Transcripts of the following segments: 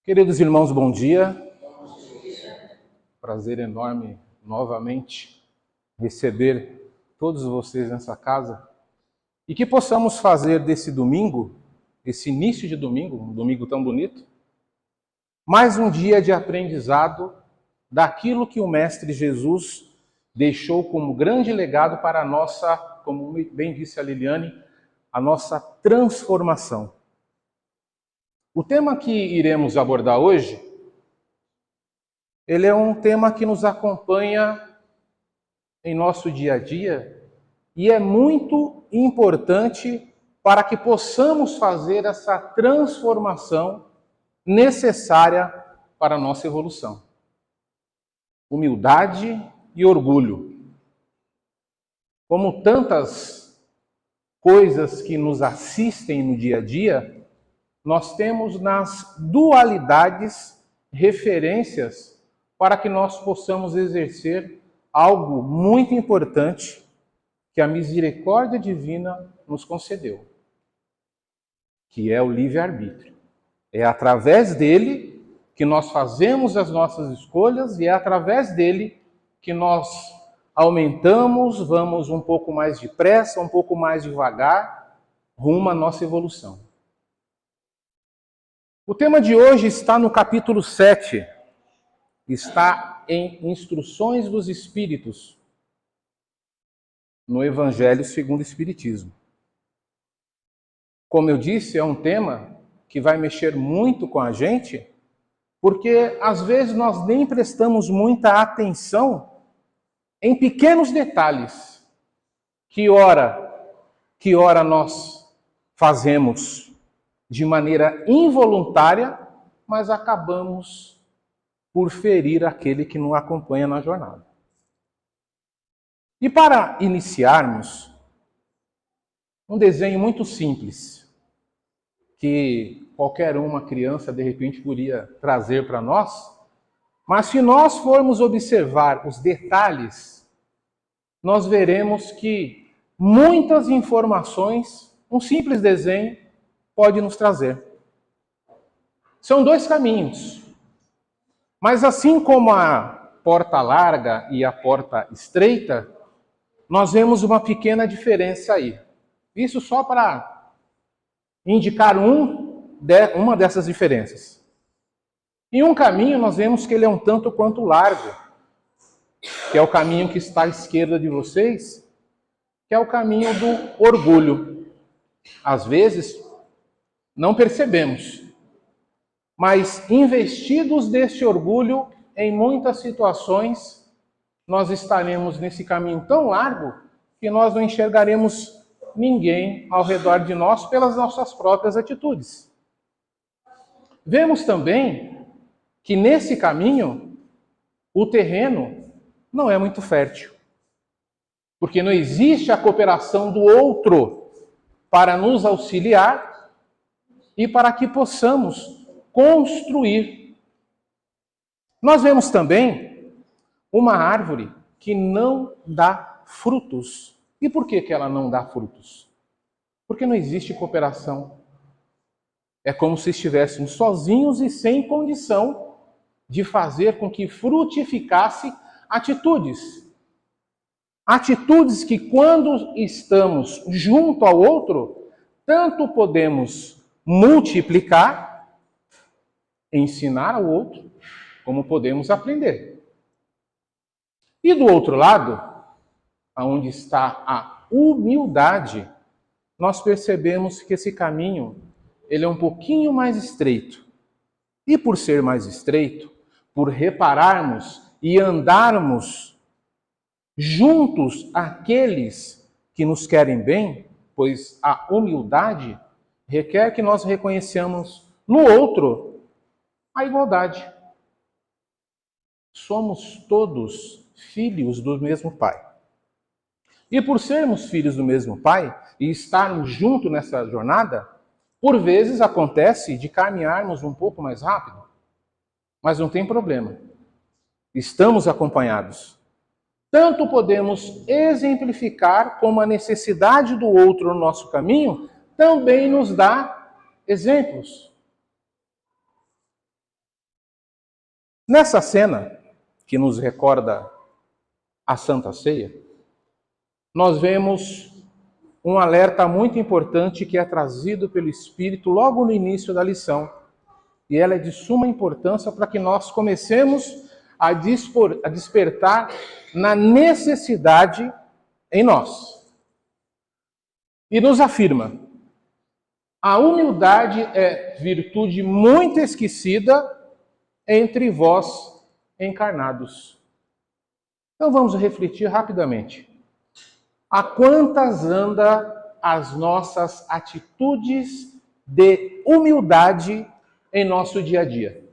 Queridos irmãos, bom dia. Prazer enorme novamente receber todos vocês nessa casa e que possamos fazer desse domingo, esse início de domingo, um domingo tão bonito, mais um dia de aprendizado daquilo que o Mestre Jesus deixou como grande legado para a nossa, como bem disse a Liliane, a nossa transformação. O tema que iremos abordar hoje, ele é um tema que nos acompanha em nosso dia a dia e é muito importante para que possamos fazer essa transformação necessária para a nossa evolução. Humildade e orgulho. Como tantas coisas que nos assistem no dia a dia, nós temos nas dualidades referências para que nós possamos exercer algo muito importante que a misericórdia divina nos concedeu, que é o livre-arbítrio. É através dele que nós fazemos as nossas escolhas e é através dele que nós aumentamos, vamos um pouco mais depressa, um pouco mais devagar, rumo à nossa evolução. O tema de hoje está no capítulo 7, está em Instruções dos Espíritos, no Evangelho segundo o Espiritismo. Como eu disse, é um tema que vai mexer muito com a gente, porque às vezes nós nem prestamos muita atenção em pequenos detalhes que ora nós fazemos de maneira involuntária, mas acabamos por ferir aquele que nos acompanha na jornada. E para iniciarmos, um desenho muito simples, que qualquer uma criança de repente poderia trazer para nós, mas se nós formos observar os detalhes, nós veremos que muitas informações, um simples desenho, pode nos trazer. São dois caminhos. Mas assim como a porta larga e a porta estreita, nós vemos uma pequena diferença aí. Isso só para indicar uma dessas diferenças. Em um caminho nós vemos que ele é um tanto quanto largo, que é o caminho que está à esquerda de vocês, que é o caminho do orgulho. Às vezes, não percebemos, mas investidos desse orgulho, em muitas situações, nós estaremos nesse caminho tão largo que nós não enxergaremos ninguém ao redor de nós pelas nossas próprias atitudes. Vemos também que nesse caminho, o terreno não é muito fértil, porque não existe a cooperação do outro para nos auxiliar e para que possamos construir. Nós vemos também uma árvore que não dá frutos. E por que ela não dá frutos? Porque não existe cooperação. É como se estivéssemos sozinhos e sem condição de fazer com que frutificasse atitudes. Atitudes que, quando estamos junto ao outro, tanto podemos multiplicar, ensinar ao outro, como podemos aprender. E do outro lado, aonde está a humildade, nós percebemos que esse caminho ele é um pouquinho mais estreito. E por ser mais estreito, por repararmos e andarmos juntos àqueles que nos querem bem, pois a humildade requer que nós reconheçamos no outro a igualdade. Somos todos filhos do mesmo Pai. E por sermos filhos do mesmo Pai e estarmos juntos nessa jornada, por vezes acontece de caminharmos um pouco mais rápido, mas não tem problema. Estamos acompanhados. Tanto podemos exemplificar como a necessidade do outro no nosso caminho também nos dá exemplos. Nessa cena, que nos recorda a Santa Ceia, nós vemos um alerta muito importante que é trazido pelo Espírito logo no início da lição. E ela é de suma importância para que nós comecemos a despertar na necessidade em nós. E nos afirma: a humildade é virtude muito esquecida entre vós encarnados. Então vamos refletir rapidamente. A quantas anda as nossas atitudes de humildade em nosso dia a dia?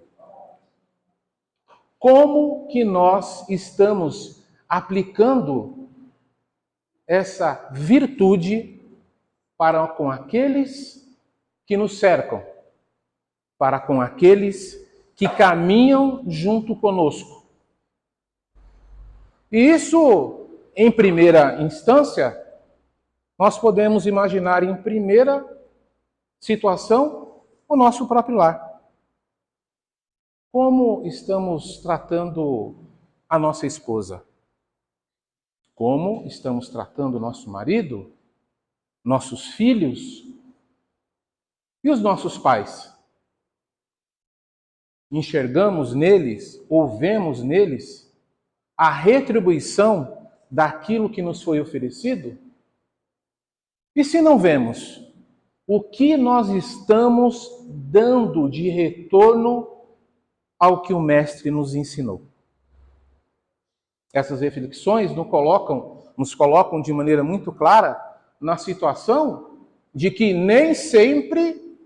Como que nós estamos aplicando essa virtude para com aqueles que nos cercam, para com aqueles que caminham junto conosco? E isso, em primeira instância, nós podemos imaginar em primeira situação o nosso próprio lar. Como estamos tratando a nossa esposa? Como estamos tratando o nosso marido, nossos filhos e os nossos pais? Enxergamos neles, ou vemos neles, a retribuição daquilo que nos foi oferecido? E se não vemos, o que nós estamos dando de retorno ao que o Mestre nos ensinou? Essas reflexões nos colocam de maneira muito clara na situação de que nem sempre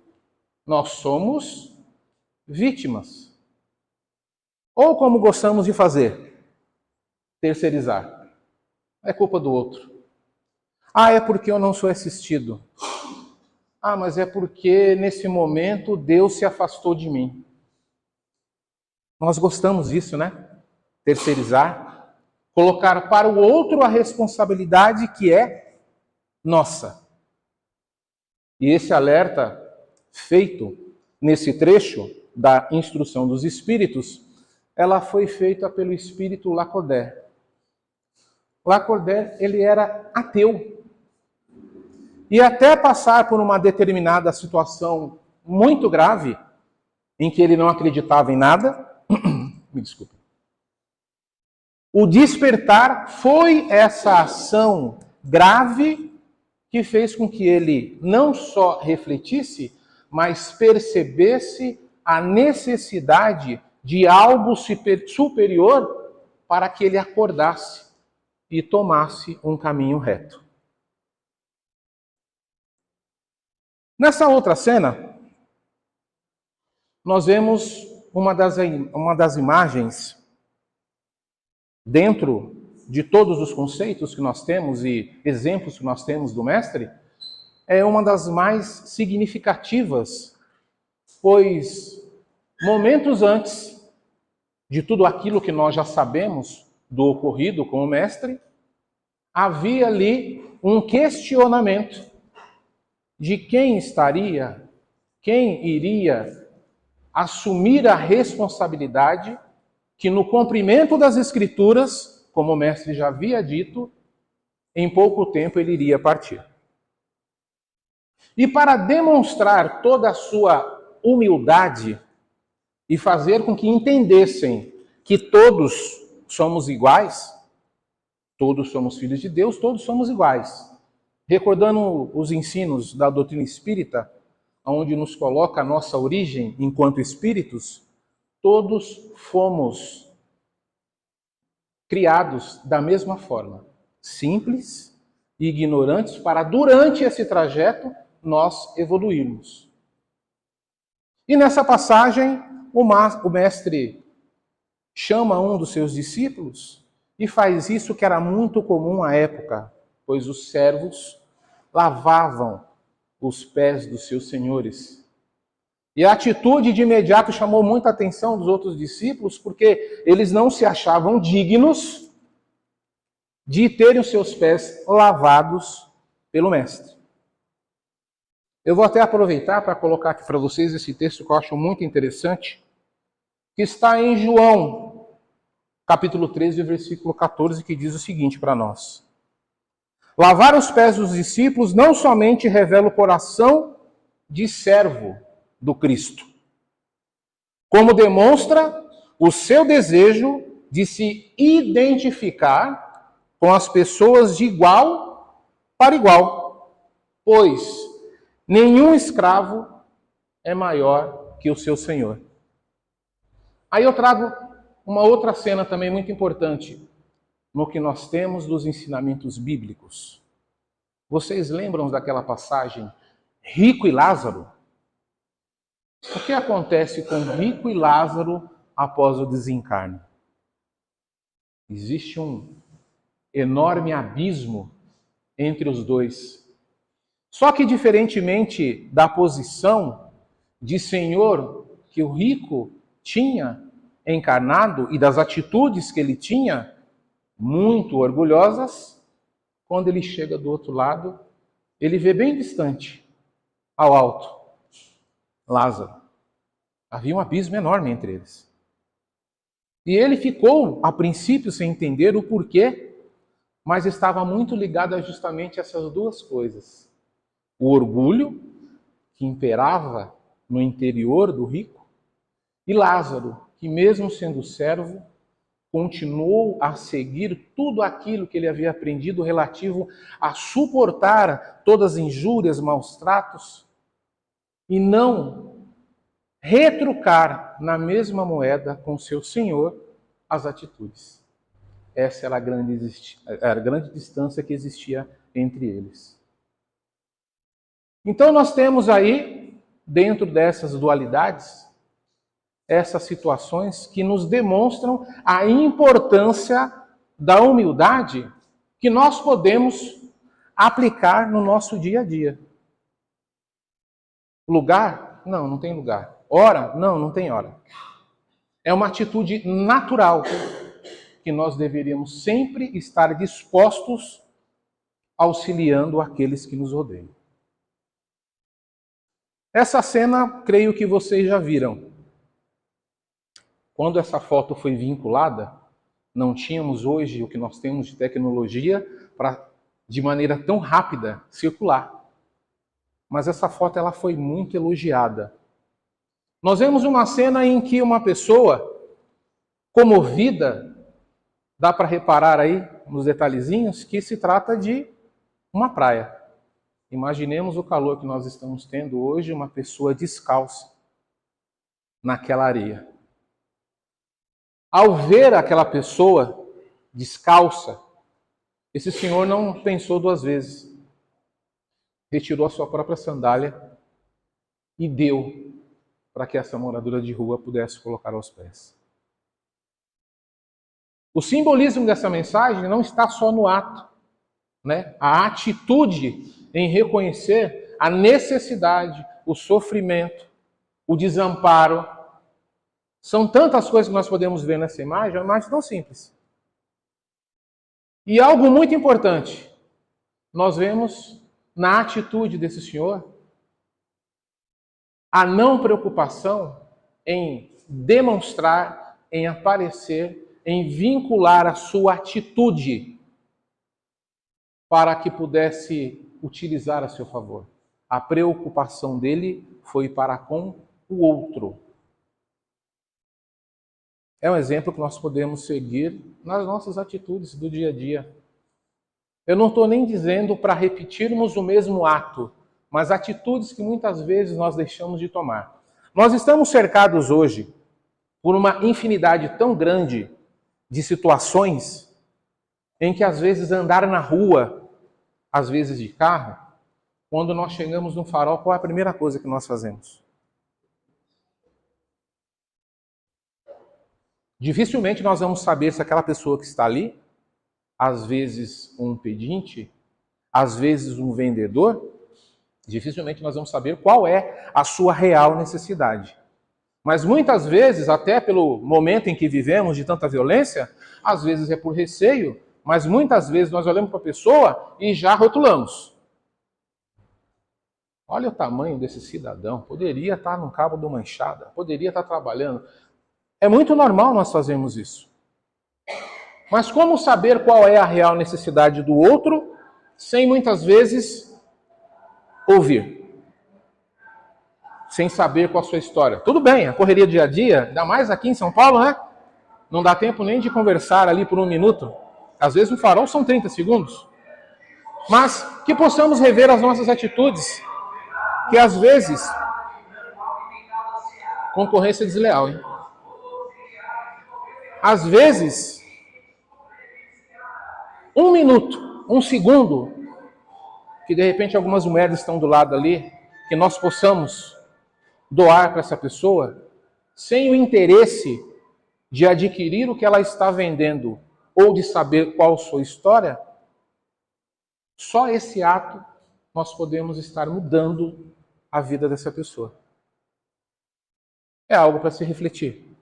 nós somos vítimas. Ou como gostamos de fazer, terceirizar. É culpa do outro. Ah, é porque eu não sou assistido. Ah, mas é porque nesse momento Deus se afastou de mim. Nós gostamos disso, né? Terceirizar, colocar para o outro a responsabilidade que é nossa. E esse alerta feito nesse trecho da instrução dos Espíritos, ela foi feita pelo Espírito Lacordaire. Lacordaire, ele era ateu. E até passar por uma determinada situação muito grave, em que ele não acreditava em nada, me desculpe. O despertar foi essa ação grave que fez com que ele não só refletisse, mas percebesse a necessidade de algo superior para que ele acordasse e tomasse um caminho reto. Nessa outra cena, nós vemos uma das imagens, dentro de todos os conceitos que nós temos e exemplos que nós temos do Mestre, é uma das mais significativas pois momentos antes de tudo aquilo que nós já sabemos do ocorrido com o mestre, havia ali um questionamento de quem iria assumir a responsabilidade que no cumprimento das Escrituras, como o mestre já havia dito, em pouco tempo ele iria partir. E para demonstrar toda a sua humildade e fazer com que entendessem que todos somos iguais, todos somos filhos de Deus, todos somos iguais. Recordando os ensinos da doutrina espírita, onde nos coloca a nossa origem enquanto espíritos, todos fomos criados da mesma forma, simples e ignorantes, para durante esse trajeto nós evoluirmos. E nessa passagem, o mestre chama um dos seus discípulos e faz isso que era muito comum à época, pois os servos lavavam os pés dos seus senhores. E a atitude de imediato chamou muita atenção dos outros discípulos, porque eles não se achavam dignos de terem os seus pés lavados pelo mestre. Eu vou até aproveitar para colocar aqui para vocês esse texto que eu acho muito interessante, que está em João, capítulo 13, versículo 14, que diz o seguinte para nós: lavar os pés dos discípulos não somente revela o coração de servo do Cristo, como demonstra o seu desejo de se identificar com as pessoas de igual para igual, pois nenhum escravo é maior que o seu senhor. Aí eu trago uma outra cena também muito importante no que nós temos dos ensinamentos bíblicos. Vocês lembram daquela passagem Rico e Lázaro? O que acontece com Rico e Lázaro após o desencarne? Existe um enorme abismo entre os dois. Só que, diferentemente da posição de senhor que o rico tinha encarnado e das atitudes que ele tinha, muito orgulhosas, quando ele chega do outro lado, ele vê bem distante, ao alto, Lázaro. Havia um abismo enorme entre eles. E ele ficou, a princípio, sem entender o porquê, mas estava muito ligado a justamente essas duas coisas. O orgulho, que imperava no interior do rico, e Lázaro, que mesmo sendo servo, continuou a seguir tudo aquilo que ele havia aprendido relativo a suportar todas as injúrias, maus tratos, e não retrucar na mesma moeda com seu senhor as atitudes. Essa era a grande distância que existia entre eles. Então nós temos aí, dentro dessas dualidades, essas situações que nos demonstram a importância da humildade que nós podemos aplicar no nosso dia a dia. Lugar? Não, não tem lugar. Hora? Não, não tem hora. É uma atitude natural que nós deveríamos sempre estar dispostos auxiliando aqueles que nos rodeiam. Essa cena, creio que vocês já viram. Quando essa foto foi vinculada, não tínhamos hoje o que nós temos de tecnologia para, de maneira tão rápida, circular. Mas essa foto ela foi muito elogiada. Nós vemos uma cena em que uma pessoa comovida, dá para reparar aí nos detalhezinhos, que se trata de uma praia. Imaginemos o calor que nós estamos tendo hoje, uma pessoa descalça naquela areia. Ao ver aquela pessoa descalça, esse senhor não pensou duas vezes. Retirou a sua própria sandália e deu para que essa moradora de rua pudesse colocar aos pés. O simbolismo dessa mensagem não está só no ato, né? A atitude em reconhecer a necessidade, o sofrimento, o desamparo. São tantas coisas que nós podemos ver nessa imagem, é uma imagem tão simples. E algo muito importante, nós vemos na atitude desse senhor a não preocupação em demonstrar, em aparecer, em vincular a sua atitude para que pudesse utilizar a seu favor. A preocupação dele foi para com o outro. É um exemplo que nós podemos seguir nas nossas atitudes do dia a dia. Eu não estou nem dizendo para repetirmos o mesmo ato, mas atitudes que muitas vezes nós deixamos de tomar. Nós estamos cercados hoje por uma infinidade tão grande de situações em que às vezes andar na rua, às vezes de carro, quando nós chegamos no farol, qual é a primeira coisa que nós fazemos? Dificilmente nós vamos saber se aquela pessoa que está ali, às vezes um pedinte, às vezes um vendedor, dificilmente nós vamos saber qual é a sua real necessidade. Mas muitas vezes, até pelo momento em que vivemos de tanta violência, às vezes é por receio, mas muitas vezes nós olhamos para a pessoa e já rotulamos. Olha o tamanho desse cidadão, poderia estar no cabo de uma enxada, poderia estar trabalhando. É muito normal nós fazermos isso. Mas como saber qual é a real necessidade do outro, sem muitas vezes ouvir? Sem saber qual a sua história. Tudo bem, a correria dia a dia, ainda mais aqui em São Paulo, né? Não dá tempo nem de conversar ali por um minuto. Às vezes no farol são 30 segundos. Mas que possamos rever as nossas atitudes, que às vezes... Concorrência desleal, hein? Às vezes, um minuto, um segundo, que de repente algumas moedas estão do lado ali, que nós possamos doar para essa pessoa, sem o interesse de adquirir o que ela está vendendo ou de saber qual sua história, só esse ato nós podemos estar mudando a vida dessa pessoa. É algo para se refletir.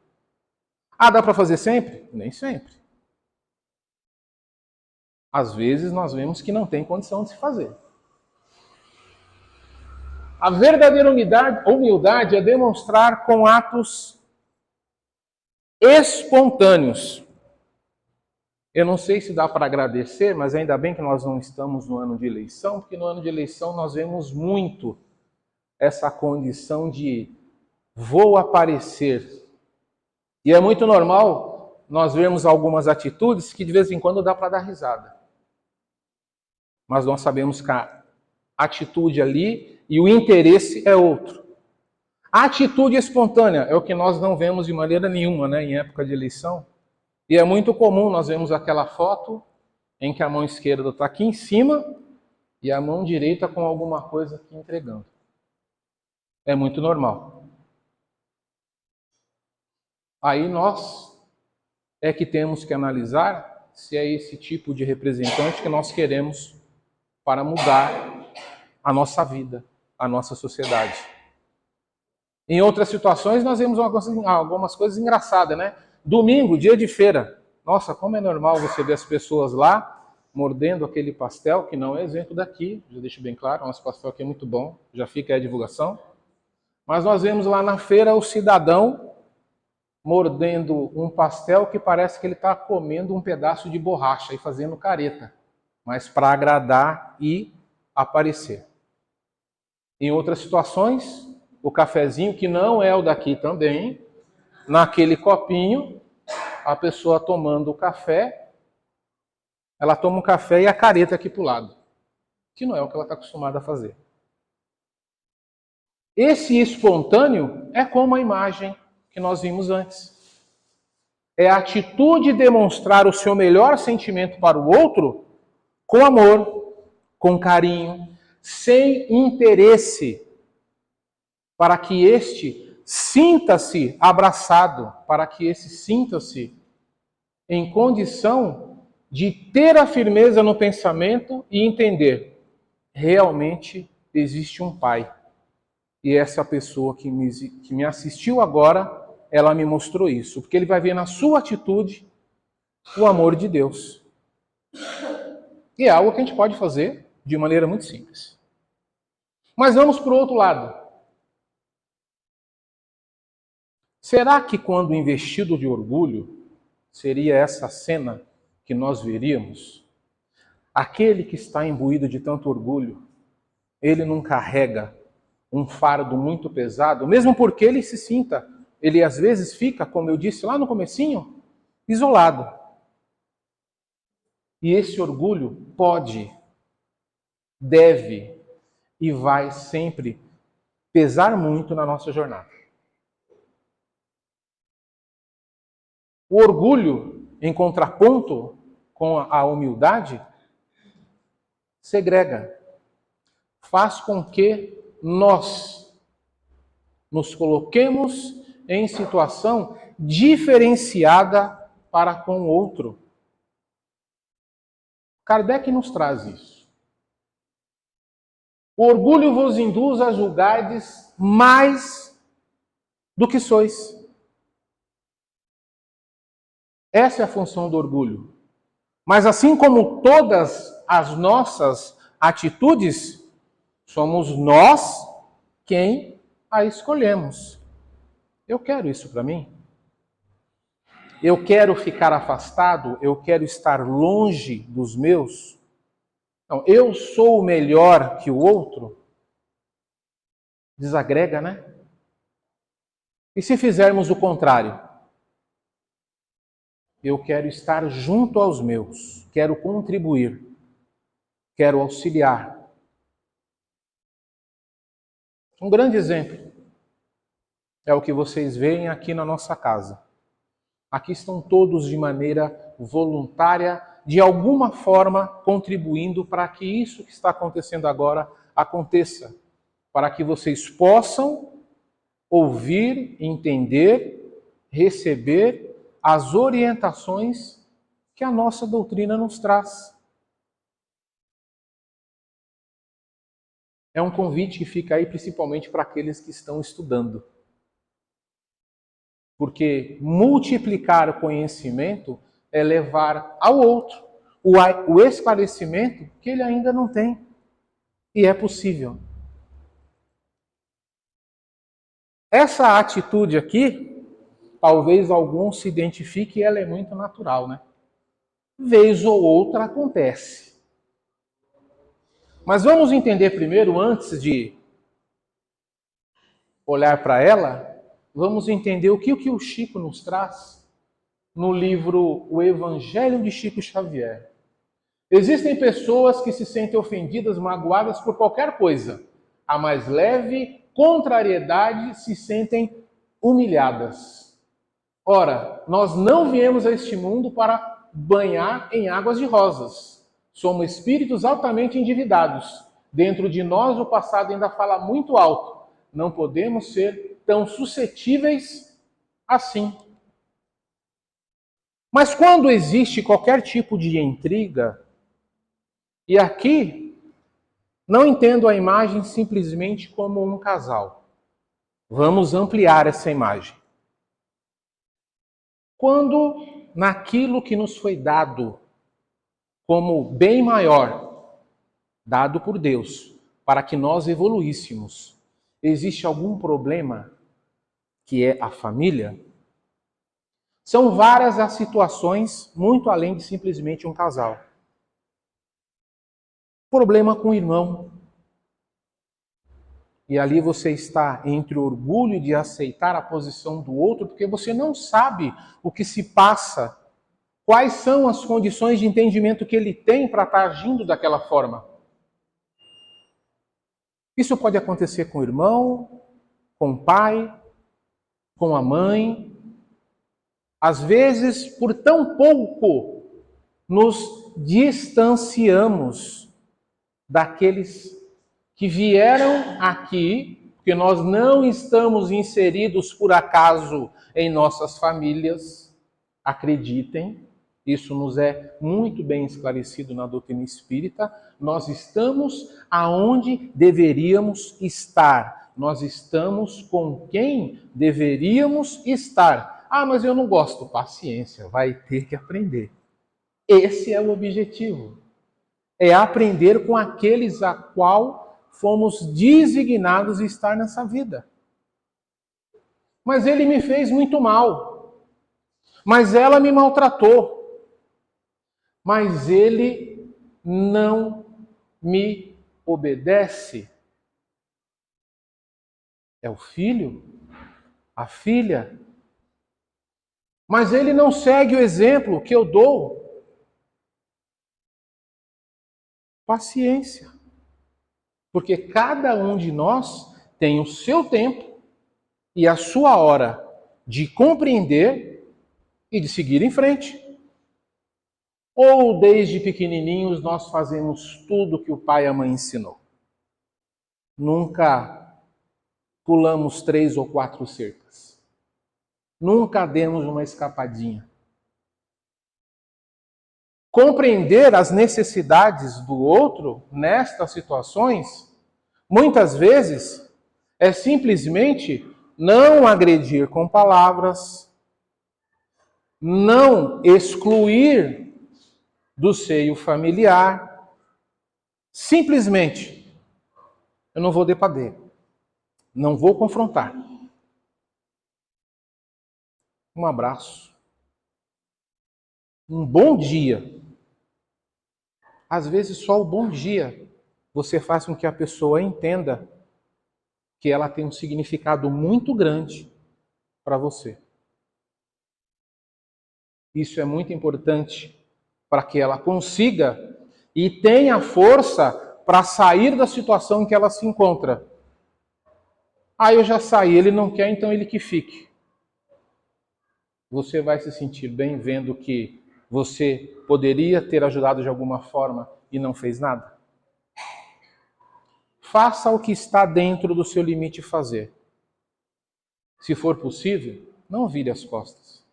Ah, dá para fazer sempre? Nem sempre. Às vezes nós vemos que não tem condição de se fazer. A verdadeira humildade é demonstrar com atos espontâneos. Eu não sei se dá para agradecer, mas ainda bem que nós não estamos no ano de eleição, porque no ano de eleição nós vemos muito essa condição de vou aparecer. E é muito normal nós vermos algumas atitudes que de vez em quando dá para dar risada. Mas nós sabemos que a atitude ali e o interesse é outro. A atitude espontânea é o que nós não vemos de maneira nenhuma, né, em época de eleição. E é muito comum nós vemos aquela foto em que a mão esquerda está aqui em cima e a mão direita com alguma coisa aqui entregando. É muito normal. Aí nós é que temos que analisar se é esse tipo de representante que nós queremos para mudar a nossa vida, a nossa sociedade. Em outras situações nós vemos algumas coisas engraçadas, né? Domingo, dia de feira. Nossa, como é normal você ver as pessoas lá mordendo aquele pastel, que não é exemplo daqui, já deixo bem claro, nosso pastel aqui é muito bom, já fica aí a divulgação. Mas nós vemos lá na feira o cidadão mordendo um pastel que parece que ele está comendo um pedaço de borracha e fazendo careta, mas para agradar e aparecer. Em outras situações, o cafezinho, que não é o daqui também, naquele copinho, a pessoa tomando o café, ela toma um café e a careta aqui para o lado, que não é o que ela está acostumada a fazer. Esse espontâneo é como a imagem que nós vimos antes. É a atitude de demonstrar o seu melhor sentimento para o outro com amor, com carinho, sem interesse, para que este sinta-se abraçado, para que este sinta-se em condição de ter a firmeza no pensamento e entender, realmente existe um Pai. E essa pessoa que me assistiu agora, ela me mostrou isso. Porque ele vai ver na sua atitude o amor de Deus. E é algo que a gente pode fazer de maneira muito simples. Mas vamos para o outro lado. Será que quando investido de orgulho, seria essa cena que nós veríamos? Aquele que está imbuído de tanto orgulho, ele não carrega um fardo muito pesado, mesmo porque ele se sinta, ele às vezes fica, como eu disse lá no comecinho, isolado. E esse orgulho pode, deve e vai sempre pesar muito na nossa jornada. O orgulho, em contraponto com a humildade, segrega, faz com que nós nos coloquemos em situação diferenciada para com o outro. Kardec nos traz isso. O orgulho vos induz a julgardes mais do que sois. Essa é a função do orgulho. Mas assim como todas as nossas atitudes, somos nós quem a escolhemos. Eu quero isso para mim? Eu quero ficar afastado? Eu quero estar longe dos meus? Não, eu sou melhor que o outro? Desagrega, né? E se fizermos o contrário? Eu quero estar junto aos meus, quero contribuir, quero auxiliar. Um grande exemplo é o que vocês veem aqui na nossa casa. Aqui estão todos de maneira voluntária, de alguma forma contribuindo para que isso que está acontecendo agora aconteça. Para que vocês possam ouvir, entender, receber as orientações que a nossa doutrina nos traz. É um convite que fica aí principalmente para aqueles que estão estudando. Porque multiplicar o conhecimento é levar ao outro o esclarecimento que ele ainda não tem. E é possível. Essa atitude aqui, talvez alguns se identifiquem, ela é muito natural, né? Vez ou outra acontece. Mas vamos entender primeiro, antes de olhar para ela, vamos entender o que o Chico nos traz no livro O Evangelho de Chico Xavier. Existem pessoas que se sentem ofendidas, magoadas por qualquer coisa. A mais leve contrariedade se sentem humilhadas. Ora, nós não viemos a este mundo para banhar em águas de rosas. Somos espíritos altamente endividados. Dentro de nós o passado ainda fala muito alto. Não podemos ser tão suscetíveis assim. Mas quando existe qualquer tipo de intriga, e aqui não entendo a imagem simplesmente como um casal. Vamos ampliar essa imagem. Quando naquilo que nos foi dado como bem maior, dado por Deus, para que nós evoluíssemos, existe algum problema, que é a família? São várias as situações, muito além de simplesmente um casal. Problema com o irmão. E ali você está entre o orgulho de aceitar a posição do outro, porque você não sabe o que se passa, quais são as condições de entendimento que ele tem para estar agindo daquela forma. Isso pode acontecer com o irmão, com o pai, com a mãe. Às vezes, por tão pouco, nos distanciamos daqueles que vieram aqui, porque nós não estamos inseridos por acaso em nossas famílias. Acreditem, isso nos é muito bem esclarecido na doutrina espírita. Nós estamos aonde deveríamos estar, nós estamos com quem deveríamos estar. Ah, mas eu não gosto. Paciência, vai ter que aprender. Esse é o objetivo. É aprender com aqueles a qual fomos designados a estar nessa vida. Mas ele me fez muito mal. Mas ela me maltratou. Mas ele não me obedece. É o filho, a filha. Mas ele não segue o exemplo que eu dou. Paciência. Porque cada um de nós tem o seu tempo e a sua hora de compreender e de seguir em frente. Ou desde pequenininhos nós fazemos tudo que o pai e a mãe ensinou. Nunca pulamos 3 ou 4 cercas. Nunca demos uma escapadinha. Compreender as necessidades do outro nestas situações, muitas vezes, é simplesmente não agredir com palavras, não excluir do seio familiar, simplesmente, eu não vou debater, não vou confrontar. Um abraço. Um bom dia. Às vezes só o bom dia você faz com que a pessoa entenda que ela tem um significado muito grande para você. Isso é muito importante para que ela consiga e tenha força para sair da situação em que ela se encontra. Ah, eu já saí, ele não quer, então ele que fique. Você vai se sentir bem vendo que você poderia ter ajudado de alguma forma e não fez nada? Faça o que está dentro do seu limite fazer. Se for possível, não vire as costas.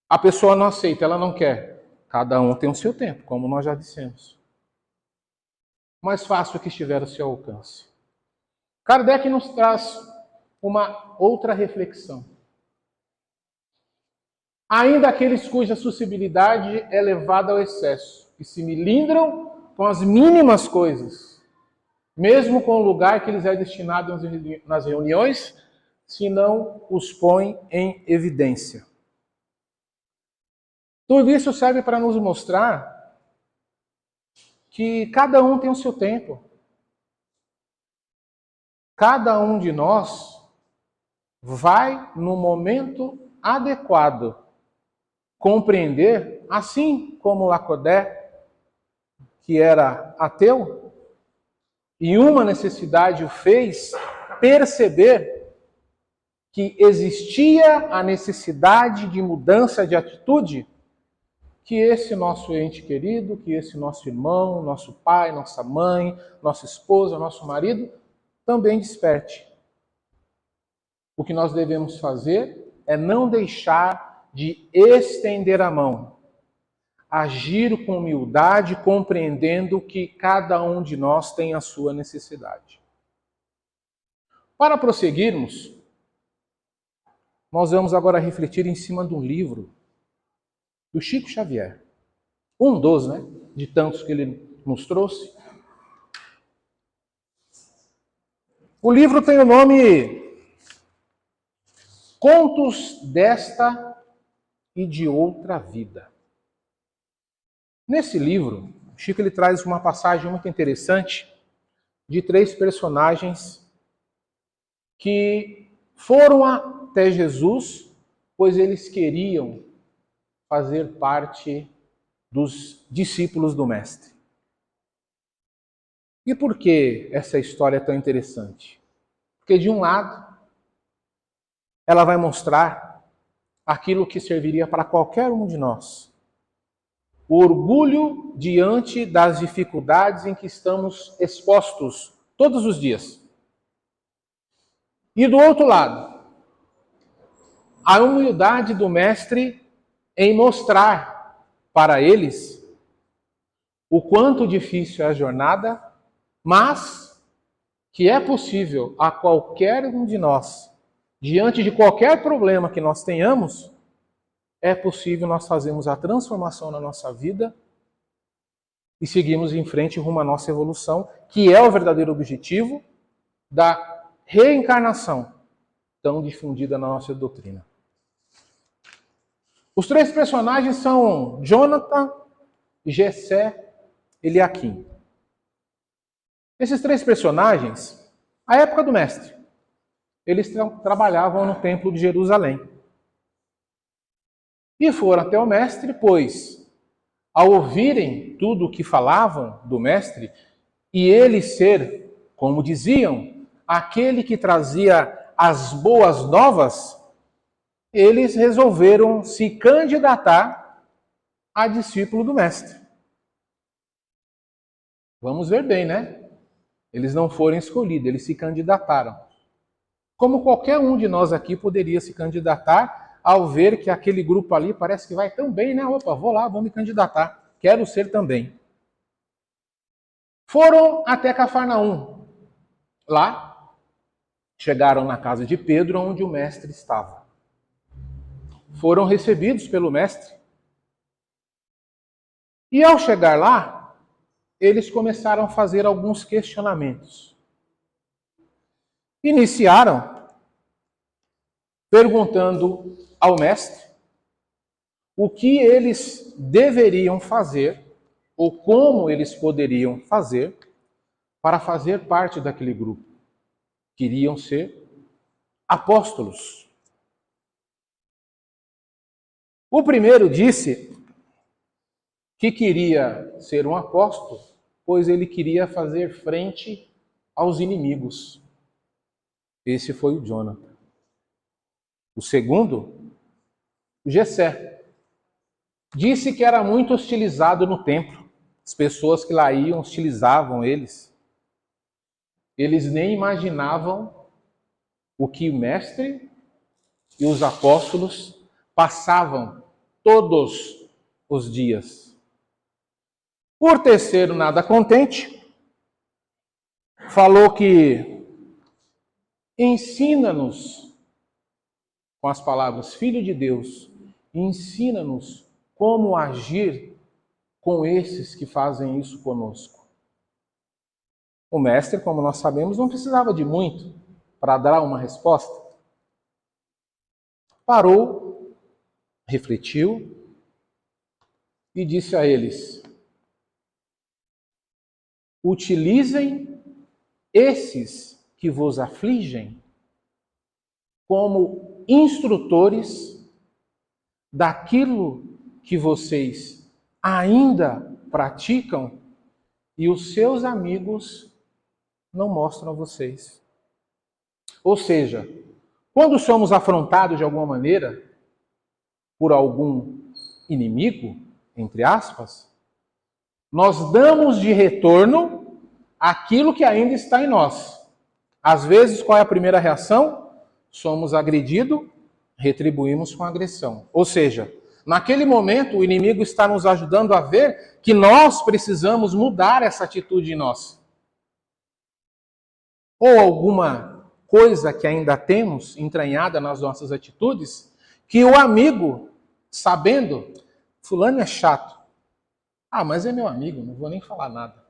A pessoa não aceita, ela não quer. Cada um tem o seu tempo, como nós já dissemos. Mas faça o que estiver ao seu alcance. Kardec nos traz uma outra reflexão. Ainda aqueles cuja sensibilidade é levada ao excesso, que se melindram com as mínimas coisas, mesmo com o lugar que lhes é destinado nas reuniões, se não os põe em evidência. Tudo isso serve para nos mostrar que cada um tem o seu tempo. Cada um de nós vai, no momento adequado, compreender, assim como Lacodé, que era ateu, e uma necessidade o fez perceber que existia a necessidade de mudança de atitude, que esse nosso ente querido, que esse nosso irmão, nosso pai, nossa mãe, nossa esposa, nosso marido, também desperte. O que nós devemos fazer é não deixar de estender a mão, agir com humildade, compreendendo que cada um de nós tem a sua necessidade. Para prosseguirmos, nós vamos agora refletir em cima de um livro do Chico Xavier. Um dos, de tantos que ele nos trouxe. O livro tem o nome Contos desta e de Outra Vida. Nesse livro, Chico ele traz uma passagem muito interessante de 3 personagens que foram até Jesus, pois eles queriam fazer parte dos discípulos do Mestre. E por que essa história é tão interessante? Porque, de um lado, ela vai mostrar aquilo que serviria para qualquer um de nós. O orgulho diante das dificuldades em que estamos expostos todos os dias. E do outro lado, a humildade do Mestre em mostrar para eles o quanto difícil é a jornada, mas que é possível a qualquer um de nós, diante de qualquer problema que nós tenhamos, é possível nós fazermos a transformação na nossa vida e seguirmos em frente rumo à nossa evolução, que é o verdadeiro objetivo da reencarnação tão difundida na nossa doutrina. Os três personagens são Jonathan, Jessé e Eliaquim. Esses três personagens, à época do mestre, eles trabalhavam no templo de Jerusalém. E foram até o mestre, pois, ao ouvirem tudo o que falavam do mestre, e ele ser, como diziam, aquele que trazia as boas novas, eles resolveram se candidatar a discípulo do mestre. Vamos ver bem, né? Eles não foram escolhidos, eles se candidataram. Como qualquer um de nós aqui poderia se candidatar ao ver que aquele grupo ali parece que vai tão bem, né? Opa, vou lá, vou me candidatar. Quero ser também. Foram até Cafarnaum. Lá, chegaram na casa de Pedro, onde o mestre estava. Foram recebidos pelo mestre. E ao chegar lá, eles começaram a fazer alguns questionamentos. Iniciaram perguntando ao mestre o que eles deveriam fazer ou como eles poderiam fazer para fazer parte daquele grupo. Queriam ser apóstolos. O primeiro disse que queria ser um apóstolo, pois ele queria fazer frente aos inimigos. Esse foi o Jonathan. O segundo, o Jessé, disse que era muito hostilizado no templo. As pessoas que lá iam hostilizavam eles. Eles nem imaginavam o que o mestre e os apóstolos passavam todos os dias. Por terceiro, nada contente, falou que ensina-nos, com as palavras Filho de Deus, ensina-nos como agir com esses que fazem isso conosco. O mestre, como nós sabemos, não precisava de muito para dar uma resposta. Parou, refletiu e disse a eles: utilizem esses que vos afligem como instrutores daquilo que vocês ainda praticam e os seus amigos não mostram a vocês. Ou seja, quando somos afrontados de alguma maneira por algum inimigo, entre aspas, nós damos de retorno aquilo que ainda está em nós. Às vezes, qual é a primeira reação? Somos agredidos, retribuímos com agressão. Ou seja, naquele momento o inimigo está nos ajudando a ver que nós precisamos mudar essa atitude em nós. Ou alguma coisa que ainda temos entranhada nas nossas atitudes, que o amigo, sabendo, fulano é chato. Ah, mas é meu amigo, não vou nem falar nada.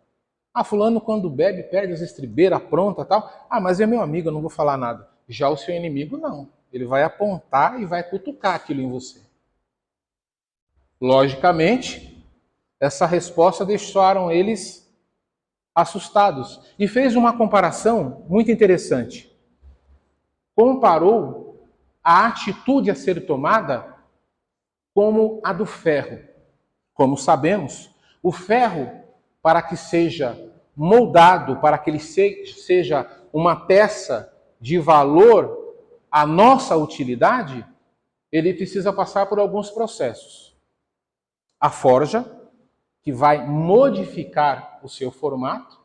Ah, fulano quando bebe perde as estribeiras, apronta tal. Ah, mas é meu amigo, eu não vou falar nada. Já o seu inimigo não. Ele vai apontar e vai cutucar aquilo em você. Logicamente, essa resposta deixaram eles assustados. E fez uma comparação muito interessante. Comparou a atitude a ser tomada como a do ferro. Como sabemos, o ferro, para que seja moldado, para que ele seja uma peça de valor à nossa utilidade, ele precisa passar por alguns processos. A forja, que vai modificar o seu formato,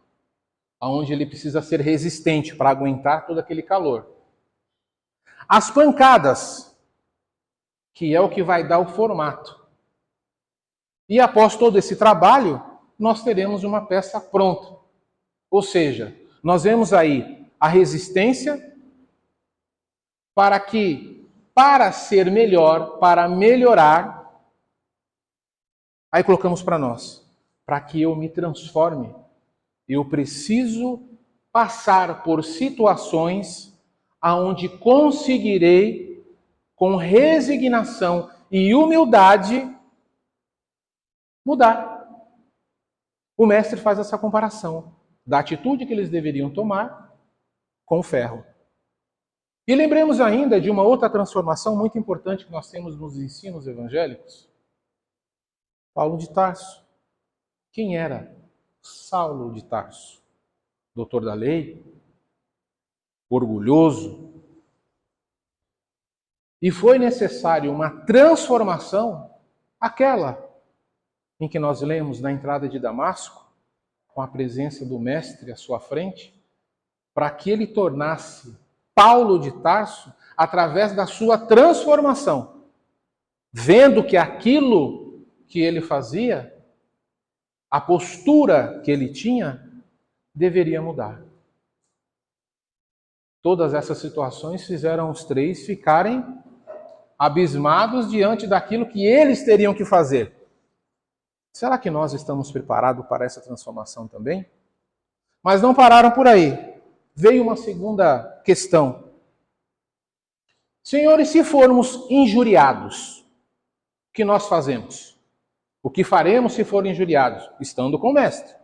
onde ele precisa ser resistente para aguentar todo aquele calor. As pancadas, que é o que vai dar o formato. E após todo esse trabalho, nós teremos uma peça pronta. Ou seja, Nós vemos aí a resistência para ser melhor, para melhorar, aí colocamos para nós, para que eu me transforme, eu preciso passar por situações aonde conseguirei, com resignação e humildade, mudar. O mestre faz essa comparação da atitude que eles deveriam tomar com o ferro. E lembremos ainda de uma outra transformação muito importante que nós temos nos ensinos evangélicos. Paulo de Tarso. Quem era Saulo de Tarso? Doutor da lei, orgulhoso. E foi necessário uma transformação, aquela em que nós lemos na entrada de Damasco, com a presença do mestre à sua frente, para que ele tornasse Paulo de Tarso através da sua transformação, vendo que aquilo que ele fazia, a postura que ele tinha, deveria mudar. Todas essas situações fizeram os três ficarem abismados diante daquilo que eles teriam que fazer. Será que nós estamos preparados para essa transformação também? Mas não pararam por aí. Veio uma segunda questão. Senhor, e se formos injuriados, o que nós fazemos? O que faremos se forem injuriados? Estando com o mestre.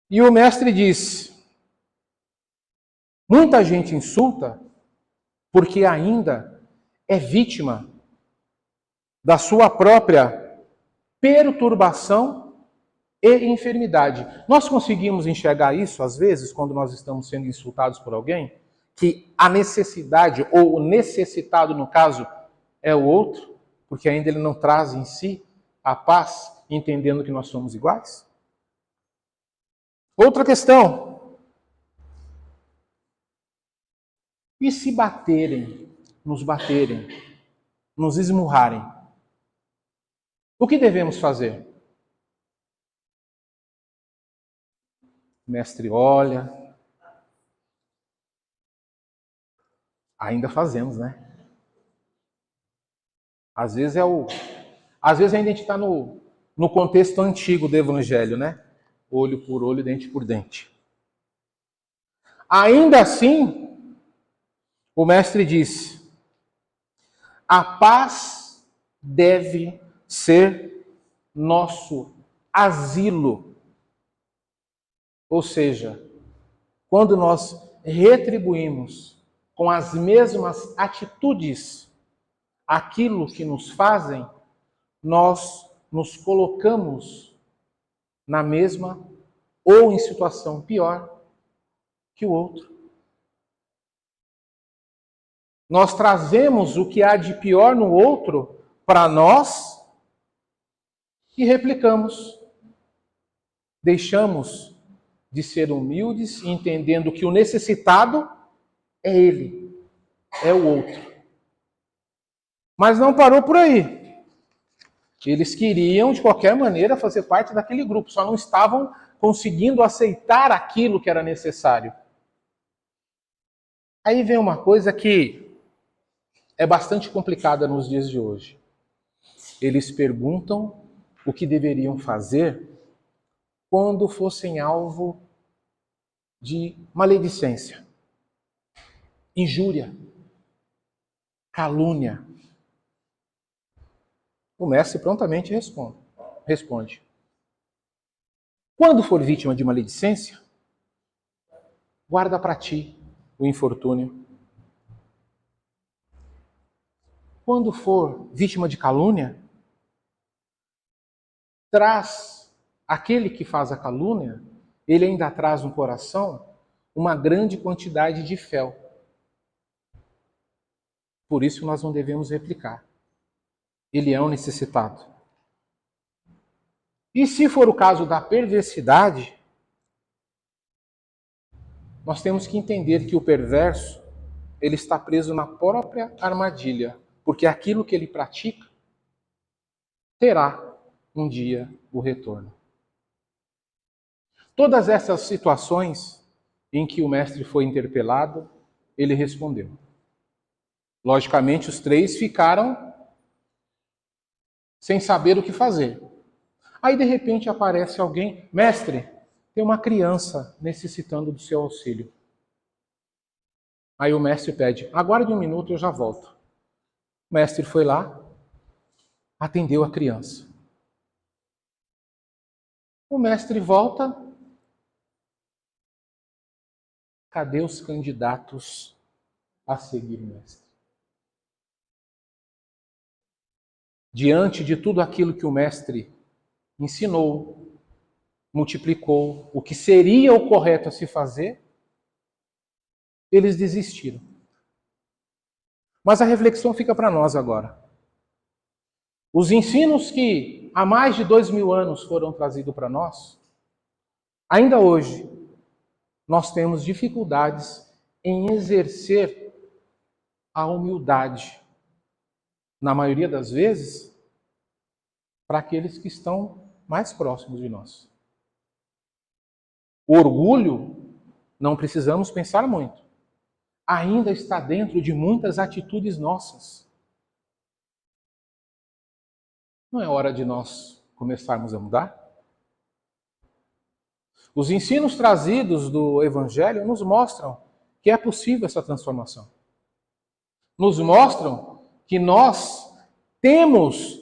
E o mestre diz: muita gente insulta porque ainda é vítima da sua própria perturbação e enfermidade. Nós conseguimos enxergar isso, às vezes, quando nós estamos sendo insultados por alguém, que a necessidade, ou o necessitado, no caso, é o outro, porque ainda ele não traz em si a paz, entendendo que nós somos iguais? Outra questão. E se baterem, nos esmurrarem? O que devemos fazer? O mestre olha. Ainda fazemos, né? Às vezes ainda a gente está no contexto antigo do evangelho, né? Olho por olho, dente por dente. Ainda assim, o mestre diz: a paz deve ser nosso asilo. Ou seja, quando nós retribuímos com as mesmas atitudes aquilo que nos fazem, nós nos colocamos na mesma ou em situação pior que o outro. Nós trazemos o que há de pior no outro para nós e replicamos. Deixamos de ser humildes, entendendo que o necessitado é ele, é o outro. Mas não parou por aí. Eles queriam, de qualquer maneira, fazer parte daquele grupo, só não estavam conseguindo aceitar aquilo que era necessário. Aí vem uma coisa que é bastante complicada nos dias de hoje. Eles perguntam o que deveriam fazer quando fossem alvo de maledicência, injúria, calúnia. O mestre prontamente responde. Quando for vítima de maledicência, guarda para ti o infortúnio. Quando for vítima de calúnia, traz aquele que faz a calúnia, ele ainda traz no coração uma grande quantidade de fel. Por isso nós não devemos replicar. Ele é um necessitado. E se for o caso da perversidade, nós temos que entender que o perverso, ele está preso na própria armadilha, porque aquilo que ele pratica terá um dia o retorno. todas essas situações em que o mestre foi interpelado, ele respondeu. Logicamente, os três ficaram sem saber o que fazer. Aí, de repente, aparece alguém: mestre, tem uma criança necessitando do seu auxílio. Aí o mestre pede: aguarde um minuto, eu já volto. O mestre foi lá, atendeu a criança. O mestre volta. Cadê os candidatos a seguir o mestre? Diante de tudo aquilo que o mestre ensinou, multiplicou, o que seria o correto a se fazer, eles desistiram. Mas a reflexão fica para nós agora. Os ensinos que há mais de 2000 anos foram trazidos para nós, ainda hoje, nós temos dificuldades em exercer a humildade, na maioria das vezes, para aqueles que estão mais próximos de nós. O orgulho, não precisamos pensar muito, ainda está dentro de muitas atitudes nossas. Não é hora de nós começarmos a mudar? Os ensinos trazidos do Evangelho nos mostram que é possível essa transformação. Nos mostram que nós temos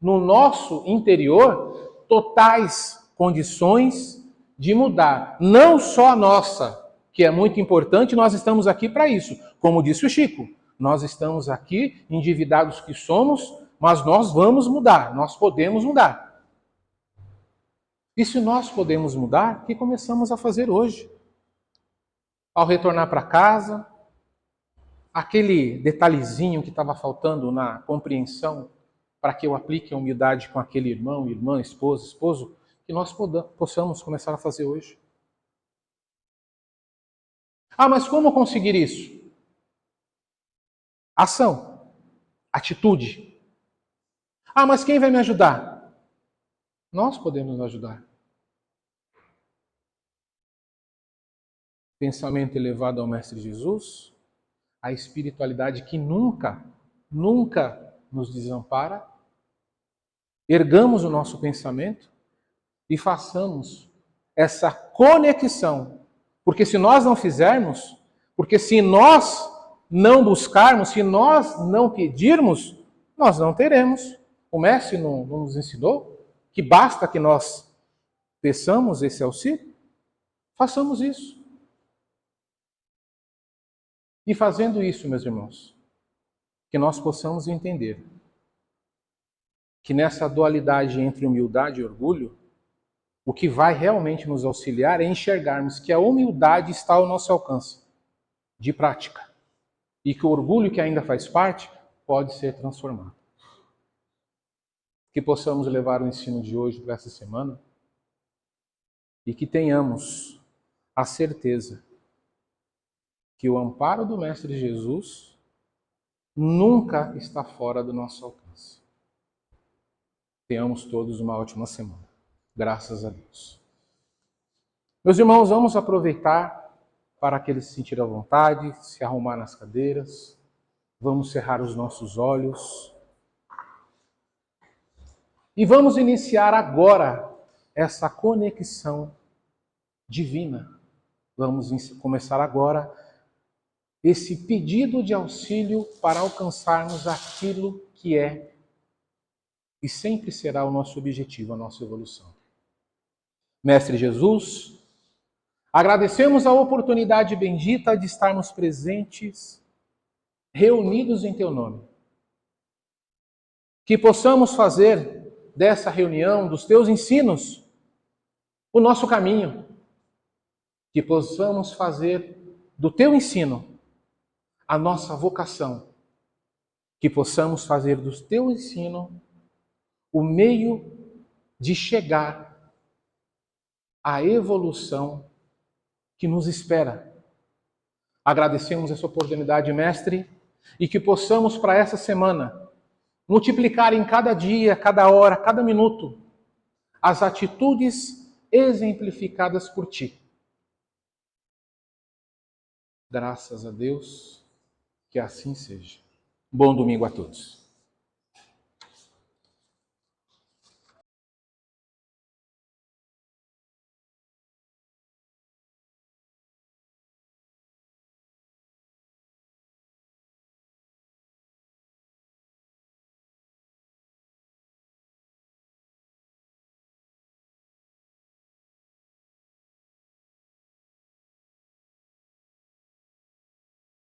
no nosso interior totais condições de mudar. Não só a nossa, que é muito importante, nós estamos aqui para isso. Como disse o Chico, nós estamos aqui, endividados que somos, mas nós vamos mudar, nós podemos mudar. E se nós podemos mudar, o que começamos a fazer hoje? Ao retornar para casa, aquele detalhezinho que estava faltando na compreensão para que eu aplique a humildade com aquele irmão, irmã, esposo, que nós possamos começar a fazer hoje. Ah, mas como conseguir isso? Ação, atitude. Ah, mas quem vai me ajudar? Nós podemos nos ajudar. Pensamento elevado ao Mestre Jesus, a espiritualidade que nunca nos desampara. Ergamos o nosso pensamento e façamos essa conexão. Porque se nós não fizermos, porque se nós não buscarmos, se nós não pedirmos, nós não teremos. O Mestre não nos ensinou que basta que nós peçamos esse auxílio? Façamos isso. E fazendo isso, meus irmãos, que nós possamos entender que nessa dualidade entre humildade e orgulho, o que vai realmente nos auxiliar é enxergarmos que a humildade está ao nosso alcance, de prática, e que o orgulho que ainda faz parte pode ser transformado. Que possamos levar o ensino de hoje para essa semana e que tenhamos a certeza que o amparo do Mestre Jesus nunca está fora do nosso alcance. Tenhamos todos uma ótima semana. Graças a Deus. Meus irmãos, vamos aproveitar para aqueles se sentirem à vontade, se arrumar nas cadeiras. Vamos cerrar os nossos olhos. E vamos iniciar agora essa conexão divina. Vamos começar agora esse pedido de auxílio para alcançarmos aquilo que é e sempre será o nosso objetivo, a nossa evolução. Mestre Jesus, agradecemos a oportunidade bendita de estarmos presentes, reunidos em Teu nome. Que possamos fazer dessa reunião, dos Teus ensinos, o nosso caminho. Que possamos fazer do Teu ensino a nossa vocação, que possamos fazer do Teu ensino o meio de chegar à evolução que nos espera. Agradecemos essa oportunidade, Mestre, e que possamos para essa semana multiplicar em cada dia, cada hora, cada minuto as atitudes exemplificadas por ti. Graças a Deus, que assim seja. Bom domingo a todos.